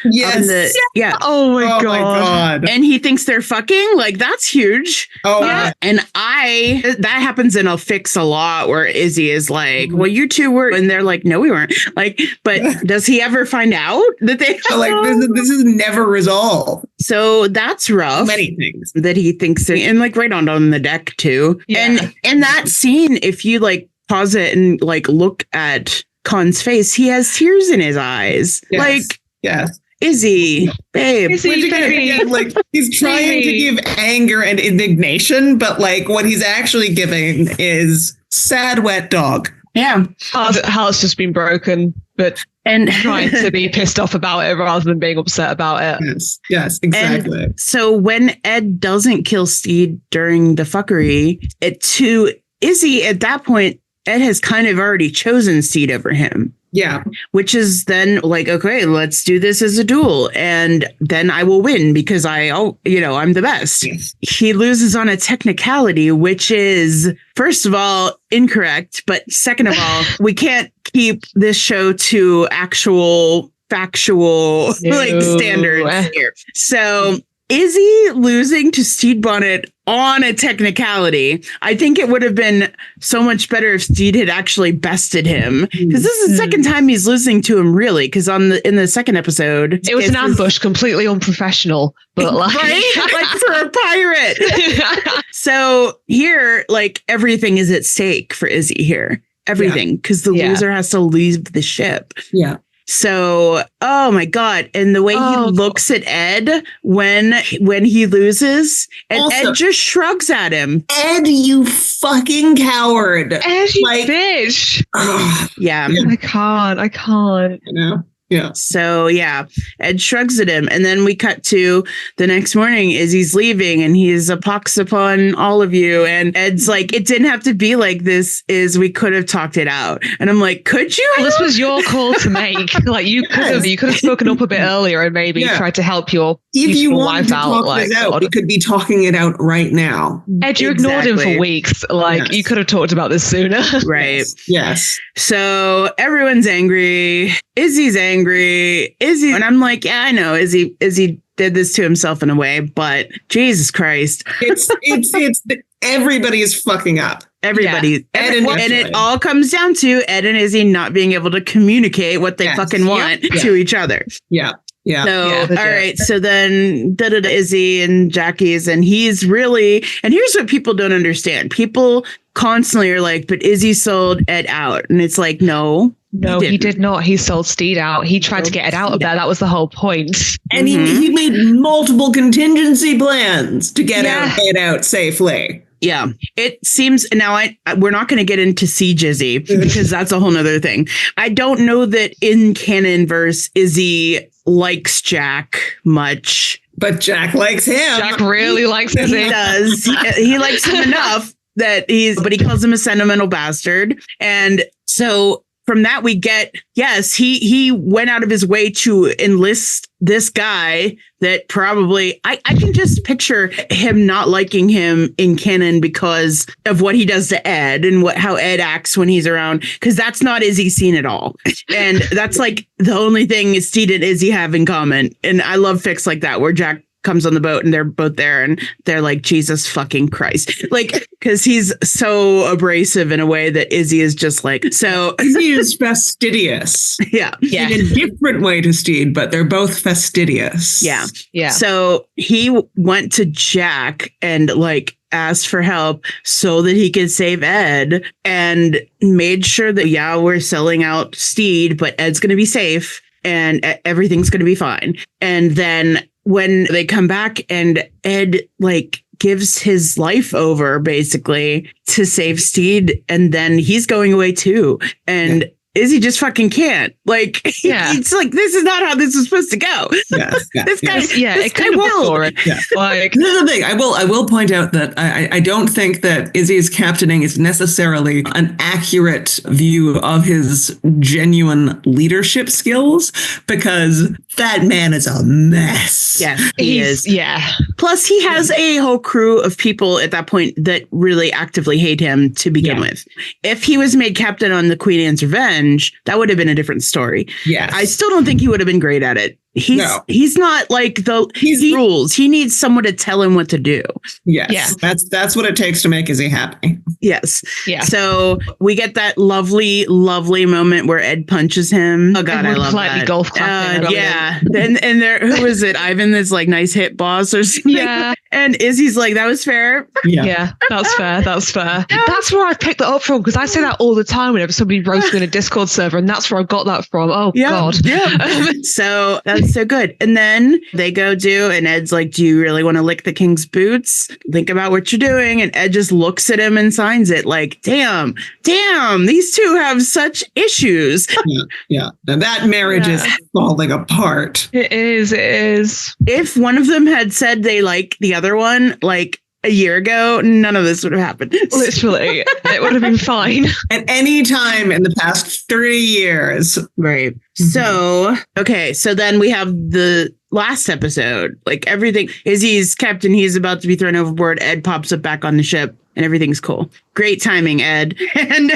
Speaker 3: Oh my god.
Speaker 1: And he thinks they're fucking, like, that's huge.
Speaker 2: Oh yeah.
Speaker 1: And that happens in a fix a lot where Izzy is like, well, you two were, and they're like, no, we weren't. Like, but does he ever find out that they
Speaker 2: so like this is never resolved?
Speaker 1: So that's rough.
Speaker 2: Many things
Speaker 1: that he thinks, and like right on the deck too. Yeah. And in that scene, if you like pause it and like look at Khan's face, he has tears in his eyes.
Speaker 2: Yes.
Speaker 1: Like,
Speaker 2: yes.
Speaker 1: Izzy, babe.
Speaker 2: Again, like he's trying to give anger and indignation, but like what he's actually giving is sad wet dog.
Speaker 1: Yeah.
Speaker 3: Heart's just been broken, but trying to be pissed off about it rather than being upset about it.
Speaker 2: Yes, exactly.
Speaker 1: And so when Ed doesn't kill Steed during the fuckery, to Izzy at that point, Ed has kind of already chosen Steed over him.
Speaker 2: Yeah.
Speaker 1: Which is then like, okay, let's do this as a duel. And then I will win because I'm the best.
Speaker 2: Yes.
Speaker 1: He loses on a technicality, which is, first of all, incorrect. But second of all, we can't keep this show to actual factual standards here. So Izzy losing to Steed Bonnet on a technicality, I think it would have been so much better if Steed had actually bested him, because this is the second time he's losing to him, really, because in the second episode
Speaker 3: it was an ambush, completely unprofessional, but like
Speaker 1: like for a pirate. So here, like, everything is at stake for Izzy here, everything, because the loser has to leave the ship. So, oh my God. And the way he looks at Ed when he loses, and also, Ed just shrugs at him.
Speaker 2: Ed, you fucking coward.
Speaker 3: Ed, you bitch.
Speaker 1: Yeah.
Speaker 3: I can't.
Speaker 2: You know? Yeah.
Speaker 1: So yeah, Ed shrugs at him, and then we cut to the next morning. Izzy's leaving, and he's a pox upon all of you. And Ed's like, "It didn't have to be like this. We could have talked it out." And I'm like, "Could you?"
Speaker 3: Well, this was your call to make. Like you could have spoken up a bit earlier and maybe tried to help your
Speaker 2: if you wanted to
Speaker 3: out.
Speaker 2: Talk this out, we could be talking it out right now.
Speaker 3: Ed, you ignored him for weeks. Like you could have talked about this sooner.
Speaker 1: Right.
Speaker 2: Yes.
Speaker 1: So everyone's angry. Izzy's angry. Izzy, and I'm like, yeah, I know Izzy did this to himself in a way, but Jesus Christ.
Speaker 2: It's everybody is fucking up.
Speaker 1: Everybody. Yeah. And it all comes down to Ed and Izzy not being able to communicate what they fucking want to each other.
Speaker 2: Yeah. Yeah.
Speaker 1: So, all right. So then Izzy and Jackie's, and he's really, and here's what people don't understand. People constantly are like, but Izzy sold Ed out. And it's like, no,
Speaker 3: he did not. He sold Steed out. He tried to get Ed out of there. That was the whole point.
Speaker 2: And he made multiple contingency plans to get Ed out safely.
Speaker 1: Yeah, it seems now we're not going to get into Siege Izzy because that's a whole nother thing. I don't know that in canon verse Izzy likes Jack much.
Speaker 2: But Jack likes him.
Speaker 3: Jack really likes him.
Speaker 1: He does. He likes him enough that but he calls him a sentimental bastard. And so from that we get, yes, he went out of his way to enlist this guy that probably I can just picture him not liking him in canon because of what he does to Ed and how Ed acts when he's around, because that's not Izzy's scene at all. And that's like the only thing Steed and Izzy have in common. And I love fics like that where Jack comes on the boat and they're both there and they're like, Jesus fucking Christ. Like, because he's so abrasive in a way that Izzy is just like, so.
Speaker 2: Izzy is fastidious.
Speaker 1: Yeah.
Speaker 2: In a different way to Steed, but they're both fastidious.
Speaker 1: Yeah. So he went to Jack and like asked for help so that he could save Ed, and made sure that, we're selling out Steed, but Ed's going to be safe and everything's going to be fine. And then when they come back and Ed like gives his life over basically to save Steed, and then he's going away too. And Izzy just fucking can't. Like, it's like, this is not how this is supposed to go. This guy,
Speaker 3: it could have for it.
Speaker 2: Like, this is the thing. I will point out that I don't think that Izzy's captaining is necessarily an accurate view of his genuine leadership skills, because that man is a mess.
Speaker 1: Yes, he is.
Speaker 3: Yeah.
Speaker 1: Plus, he has a whole crew of people at that point that really actively hate him to begin with. If he was made captain on the Queen Anne's Revenge, that would have been a different story.
Speaker 2: Yes.
Speaker 1: I still don't think he would have been great at it. He's not like he rules. He needs someone to tell him what to do.
Speaker 2: Yes. Yeah. That's what it takes to make Izzy happy.
Speaker 1: Yes.
Speaker 3: Yeah.
Speaker 1: So we get that lovely, lovely moment where Ed punches him. Oh God, I love that.
Speaker 3: Golf clap.
Speaker 1: And there, who was it? Ivan, this like nice hit boss or something.
Speaker 3: Yeah.
Speaker 1: And Izzy's like, that was fair.
Speaker 3: Yeah, that's fair. That's fair. That's where I picked that up from, because I say that all the time whenever somebody roasts me in a Discord server, and that's where I got that from. Oh God.
Speaker 1: Yeah. So that's so good. And then they go and Ed's like, do you really want to lick the king's boots? Think about what you're doing. And Ed just looks at him and signs it like, damn, these two have such issues.
Speaker 2: Yeah. And that marriage is falling apart.
Speaker 3: It is.
Speaker 1: If one of them had said they like the other one, like a year ago, none of this would have happened.
Speaker 3: Literally, it would have been fine.
Speaker 2: At any time in the past 30 years.
Speaker 1: Right. So, okay. So then we have the last episode, like everything. Izzy's captain, he's about to be thrown overboard. Ed pops up back on the ship and everything's cool. Great timing, Ed. And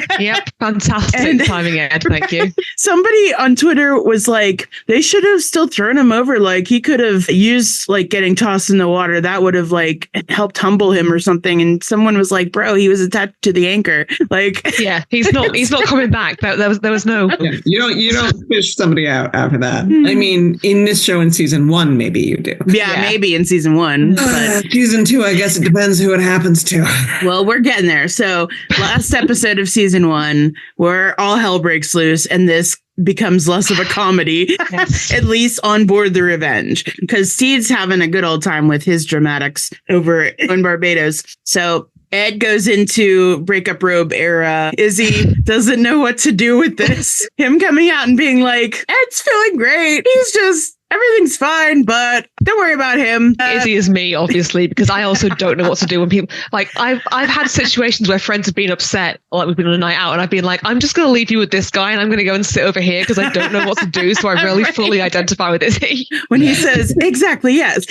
Speaker 3: fantastic timing, Ed. Thank you.
Speaker 1: Somebody on Twitter was like, they should have still thrown him over. Like he could have used like getting tossed in the water. That would have like helped humble him or something. And someone was like, bro, he was attached to the anchor. Like,
Speaker 3: he's not coming back. There was no.
Speaker 2: Yeah, you don't fish somebody out after that. I mean, in this show in season 1, maybe you do.
Speaker 1: Yeah. Maybe in season 1. But
Speaker 2: season 2, I guess it depends who it happens to.
Speaker 1: Well, we're getting there. So last episode of season 1, where all hell breaks loose and this becomes less of a comedy, at least on board the Revenge, because Steed's having a good old time with his dramatics over in Barbados. So Ed goes into breakup robe era. Izzy doesn't know what to do with this. Him coming out and being like, Ed's feeling great. Everything's fine, but don't worry about him.
Speaker 3: Izzy is me, obviously, because I also don't know what to do when people like I've had situations where friends have been upset, or like we've been on a night out, and I've been like, I'm just going to leave you with this guy, and I'm going to go and sit over here because I don't know what to do. So I really fully identify with Izzy
Speaker 1: when he says exactly yes,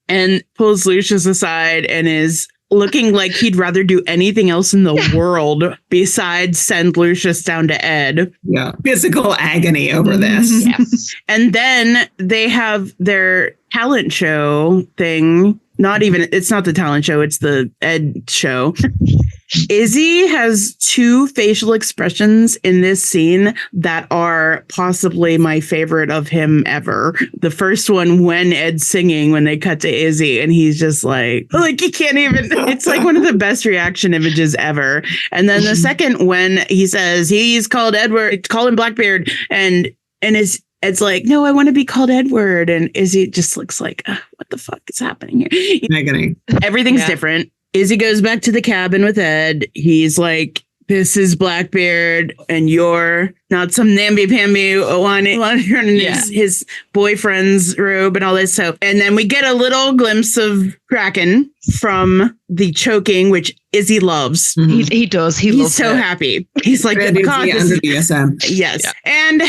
Speaker 1: and pulls Lucius aside and is looking like he'd rather do anything else in the world besides send Lucius down to Ed.
Speaker 2: Yeah. Physical agony over this.
Speaker 1: Yes. And then they have their talent show thing. It's not the talent show, it's the Ed show. Izzy has 2 facial expressions in this scene that are possibly my favorite of him ever. The first one, when Ed's singing, when they cut to Izzy, and he's just like he can't even, it's like one of the best reaction images ever. And then the second, when he says he's called Edward, call him Blackbeard, and Ed's like, no, I want to be called Edward. And Izzy just looks like, what the fuck is happening here?
Speaker 2: Agony.
Speaker 1: Everything's different. Izzy goes back to the cabin with Ed. He's like, this is Blackbeard, and you're not some namby-pamby wanting his boyfriend's robe and all this. So, and then we get a little glimpse of Kraken from the choking, which Izzy loves.
Speaker 3: Mm-hmm. He does. He's
Speaker 1: so happy. He's like,
Speaker 2: under the SM.
Speaker 1: Yes. Yeah. And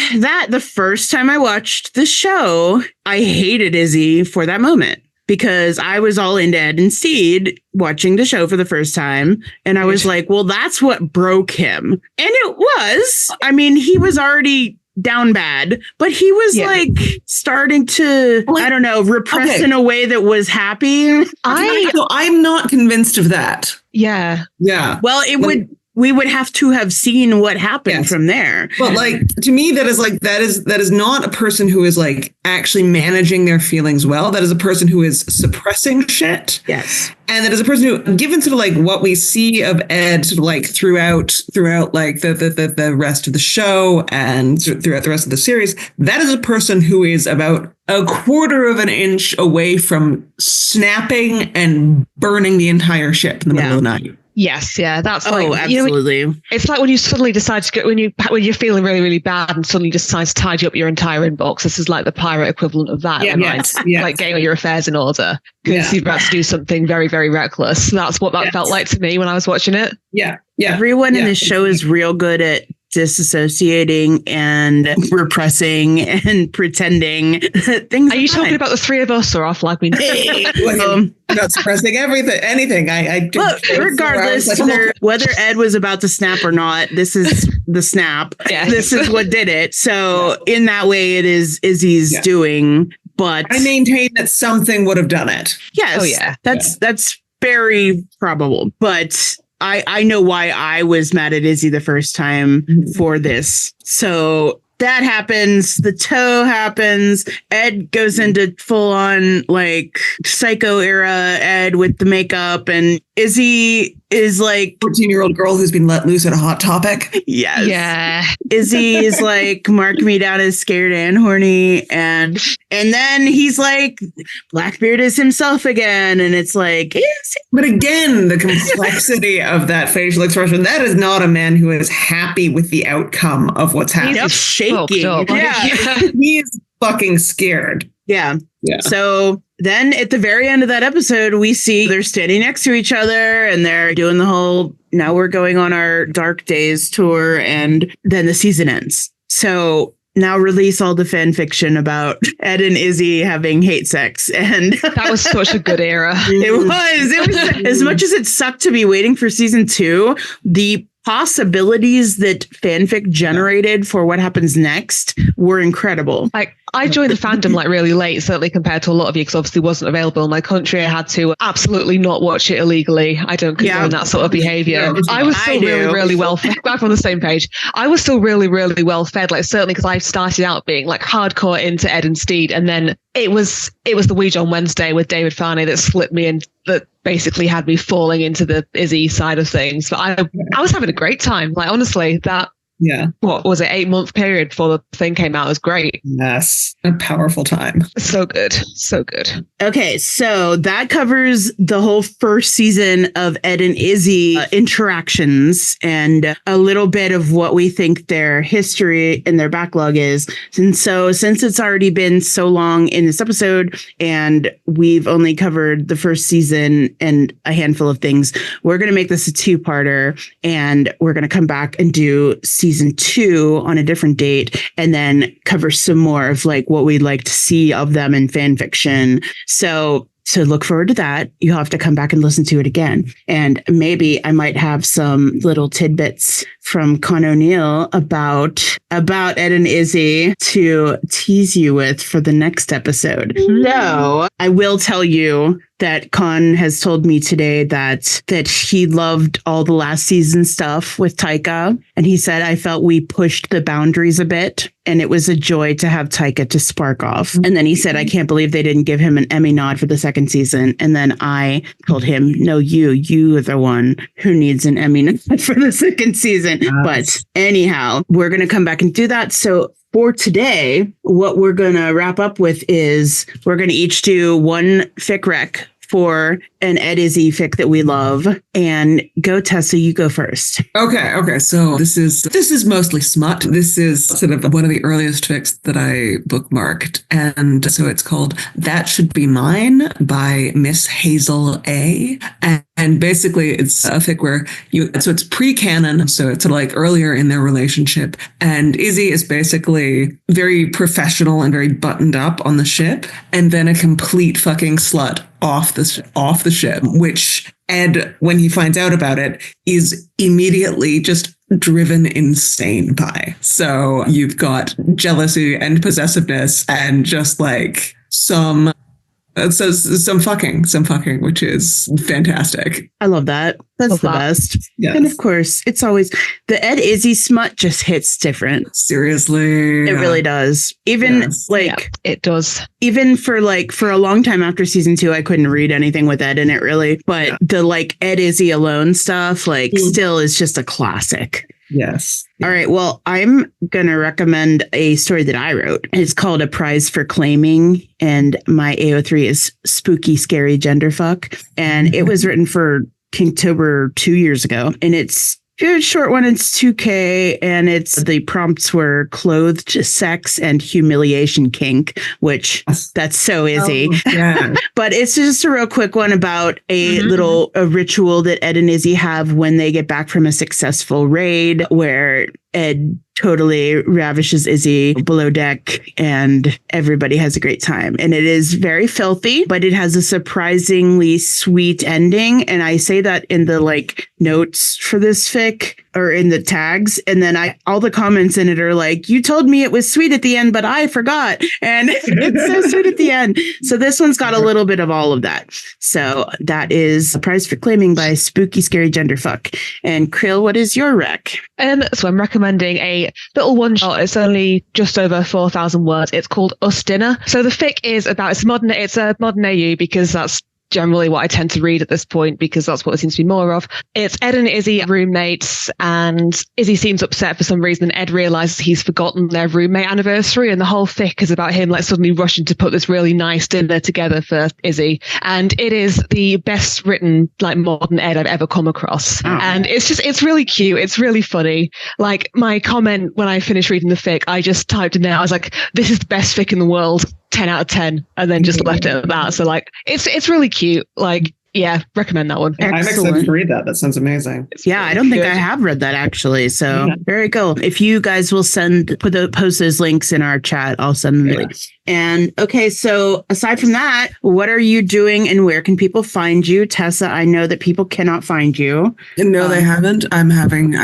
Speaker 1: the first time I watched the show, I hated Izzy for that moment, because I was all into Ed and Steed watching the show for the first time. And I was like, well, that's what broke him. And it was. I mean, he was already down bad, but he was like starting to, I don't know, repress in a way that was happy.
Speaker 2: I'm not convinced of that.
Speaker 3: Yeah.
Speaker 2: Yeah.
Speaker 1: Well, we would have to have seen what happened from there.
Speaker 2: But to me, that is not a person who is actually managing their feelings well. That is a person who is suppressing shit.
Speaker 1: Yes.
Speaker 2: And that is a person who, given sort of what we see of Ed sort of throughout the rest of the show and throughout the rest of the series, that is a person who is about a quarter of an inch away from snapping and burning the entire ship in the middle of the night.
Speaker 3: Yes, yeah, that's
Speaker 1: Oh,
Speaker 3: like,
Speaker 1: absolutely.
Speaker 3: it's like when you suddenly decide to go, when you're feeling really, really bad and suddenly decide to tidy up your entire inbox. This is like the pirate equivalent of that. Like getting all your affairs in order because you're about to do something very, very reckless. That's what that felt like to me when I was watching it.
Speaker 2: Yeah.
Speaker 1: Everyone in this show is real good at disassociating and repressing and pretending things.
Speaker 3: Are you talking about the three of us or our flag means?
Speaker 2: Not suppressing anything. I
Speaker 1: look, regardless whether Ed was about to snap or not, this is the snap.
Speaker 3: Yes.
Speaker 1: This is what did it. So in that way, it is Izzy's doing. But
Speaker 2: I maintain that something would have done it.
Speaker 1: Yes.
Speaker 3: Oh yeah.
Speaker 1: That's very probable. But I know why I was mad at Izzy the first time for this. So that happens. The toe happens. Ed goes into full on like psycho era Ed with the makeup, and Izzy is like
Speaker 2: 14-year-old girl who's been let loose at a Hot Topic.
Speaker 1: Yes.
Speaker 3: Yeah.
Speaker 1: Izzy is like, mark me down as scared and horny. And then he's like, Blackbeard is himself again. And it's like,
Speaker 2: but again, the complexity of that facial expression, that is not a man who is happy with the outcome of what's happening.
Speaker 1: He's shaking.
Speaker 3: Yeah.
Speaker 2: He's fucking scared.
Speaker 1: Yeah. So then at the very end of that episode, we see they're standing next to each other and they're doing the whole, now we're going on our Dark Days tour, and then the season ends. So now release all the fan fiction about Ed and Izzy having hate sex. And
Speaker 3: that was such a good era.
Speaker 1: It was as much as it sucked to be waiting for season 2, the possibilities that fanfic generated for what happens next were incredible.
Speaker 3: Like, I joined the fandom like really late, certainly compared to a lot of you, because obviously it wasn't available in my country. I had to absolutely not watch it illegally. I don't condone that sort of behavior. I was still really well fed. Back on the same page. I was still really, really well fed. Like, certainly because I started out being like hardcore into Ed and Steed, and then it was the Ouija on Wednesday with David Farney that slipped me in, that basically had me falling into the Izzy side of things. But I was having a great time. Like, honestly, that.
Speaker 2: Yeah.
Speaker 3: What was it? 8-month period before the thing came out. It was great.
Speaker 2: Yes. A powerful time.
Speaker 3: So good. So good.
Speaker 1: Okay. So that covers the whole first season of Ed and Izzy interactions and a little bit of what we think their history and their backlog is. And so since it's already been so long in this episode and we've only covered the first season and a handful of things, we're going to make this a 2-parter, and we're going to come back and do season 2 on a different date, and then cover some more of like what we'd like to see of them in fan fiction. So look forward to that. You'll have to come back and listen to it again. And maybe I might have some little tidbits from Con O'Neill about Ed and Izzy to tease you with for the next episode. So I will tell you that Con has told me today that he loved all the last season stuff with Taika. And he said, I felt we pushed the boundaries a bit, and it was a joy to have Taika to spark off. And then he said, I can't believe they didn't give him an Emmy nod for the second season. And then I told him, no, you are the one who needs an Emmy nod for the second season. Yes. But anyhow, we're going to come back and do that. So for today, what we're going to wrap up with is we're going to each do one fic rec for an EdIzzy fic that we love. And go, Tessa, you go first.
Speaker 2: Okay. So this is mostly smut. This is sort of one of the earliest fics that I bookmarked. And so it's called That Should Be Mine by MissHazelA. And basically it's a fic where so it's pre-canon. So it's like earlier in their relationship. And Izzy is basically very professional and very buttoned up on the ship. And then a complete fucking slut off the ship, which Ed, when he finds out about it, is immediately just driven insane by. So you've got jealousy and possessiveness and just like some fucking, which is fantastic.
Speaker 1: I love that. That's the best.
Speaker 2: Yes.
Speaker 1: And of course, it's always the EdIzzy smut just hits different.
Speaker 2: Seriously.
Speaker 1: It really does. Even
Speaker 3: it does.
Speaker 1: Even for a long time after season 2, I couldn't read anything with Ed in it really. But the like EdIzzy alone stuff, still is just a classic.
Speaker 2: Yes.
Speaker 1: All right. Well, I'm going to recommend a story that I wrote. It's called A Prize for Claiming. And my AO3 is spooky, scary genderfuck. And it was written for Kinktober 2 years ago, and it's a short one. It's 2K, and the prompts were clothed sex and humiliation kink, which that's so Izzy.
Speaker 2: Oh, yeah.
Speaker 1: But it's just a real quick one about a ritual that Ed and Izzy have when they get back from a successful raid, where Ed totally ravishes Izzy below deck and everybody has a great time. And it is very filthy, but it has a surprisingly sweet ending. And I say that in the notes for this fic, or in the tags. And then all the comments in it are like, you told me it was sweet at the end, but I forgot. And it's so sweet at the end. So this one's got a little bit of all of that. So that is a prize for claiming by spookyscarygenderfuck. And Krill, what is your rec?
Speaker 3: So I'm recommending a little one shot. It's only just over 4,000 words. It's called Us Dinner. So the fic is about, it's a modern AU, because that's generally what I tend to read at this point, because that's what it seems to be more of. It's Ed and Izzy roommates, and Izzy seems upset for some reason, and Ed realizes he's forgotten their roommate anniversary, and the whole fic is about him suddenly rushing to put this really nice dinner together for Izzy. And it is the best written modern Ed I've ever come across. Oh. And it's really cute. It's really funny. My comment when I finished reading the fic, I just typed in there, I was like, this is the best fic in the world. 10 out of 10, and then just left it at that. So it's really cute. Yeah, recommend that one.
Speaker 2: Excellent. I'm excited to read that. That sounds amazing.
Speaker 1: Yeah, I don't think I have read that actually. So very cool. If you guys will post those links in our chat, I'll send them the links. And okay, so aside from that, what are you doing and where can people find you? Tessa, I know that people cannot find you.
Speaker 2: No, they haven't. I'm having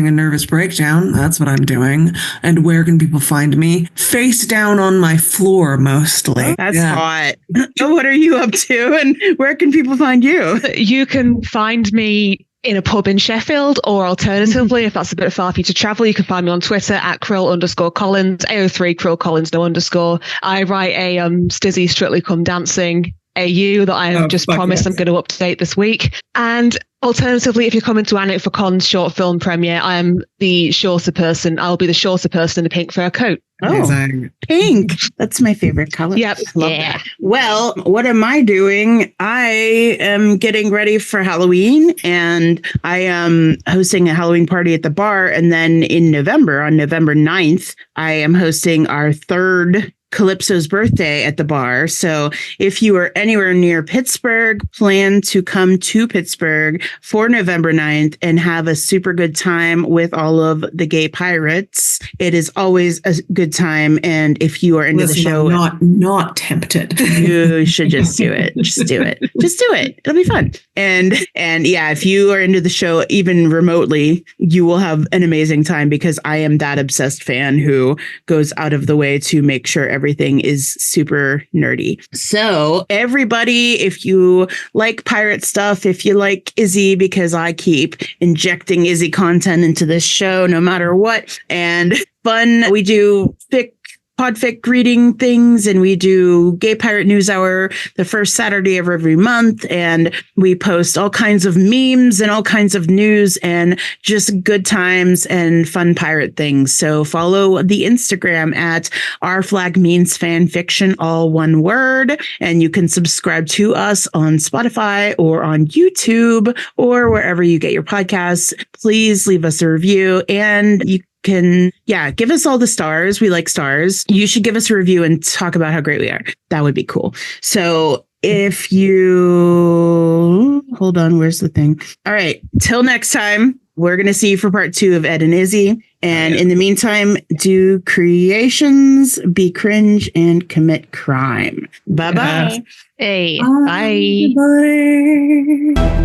Speaker 2: a nervous breakdown. That's what I'm doing. And where can people find me? Face down on my floor, mostly.
Speaker 1: That's hot. What are you up to and where can people find you?
Speaker 3: You can find me in a pub in Sheffield, or alternatively, if that's a bit far for you to travel, you can find me on Twitter at Krill_Collins, AO3 Krill Collins, no underscore. I write a Stizzy Strictly Come Dancing AU that I have just promised I'm going to update this week. And alternatively, if you're coming to Annick for Con's short film premiere, I am the shorter person. I'll be the shorter person in a pink fur coat.
Speaker 1: Oh, pink. That's my favorite color.
Speaker 3: Yep.
Speaker 1: Love that. Well, what am I doing? I am getting ready for Halloween, and I am hosting a Halloween party at the bar. And then in November, on November 9th, I am hosting our third Calypso's birthday at the bar. So if you are anywhere near Pittsburgh, plan to come to Pittsburgh for November 9th and have a super good time with all of the gay pirates. It is always a good time. And if you are into the show,
Speaker 2: not tempted,
Speaker 1: you should just do it. Just do it. Just do it. It'll be fun. And yeah, if you are into the show, even remotely, you will have an amazing time, because I am that obsessed fan who goes out of the way to make sure everything is super nerdy. So everybody, if you like pirate stuff, if you like Izzy, because I keep injecting Izzy content into this show no matter what, and fun, we do podfic reading things, and we do Gay Pirate News Hour the first Saturday of every month, and we post all kinds of memes and all kinds of news and just good times and fun pirate things. So follow the Instagram at Our Flag Means Fanfiction, all one word, and you can subscribe to us on Spotify or on YouTube or wherever you get your podcasts. Please leave us a review, and you can give us all the stars. We like stars. You should give us a review and talk about how great we are. That would be cool. So if you hold on, where's the thing? All right, till next time, we're going to see you for part 2 of Ed and Izzy. And in the meantime, do creations, be cringe, and commit crime. Bye-bye.
Speaker 3: Hey, bye.
Speaker 2: Bye.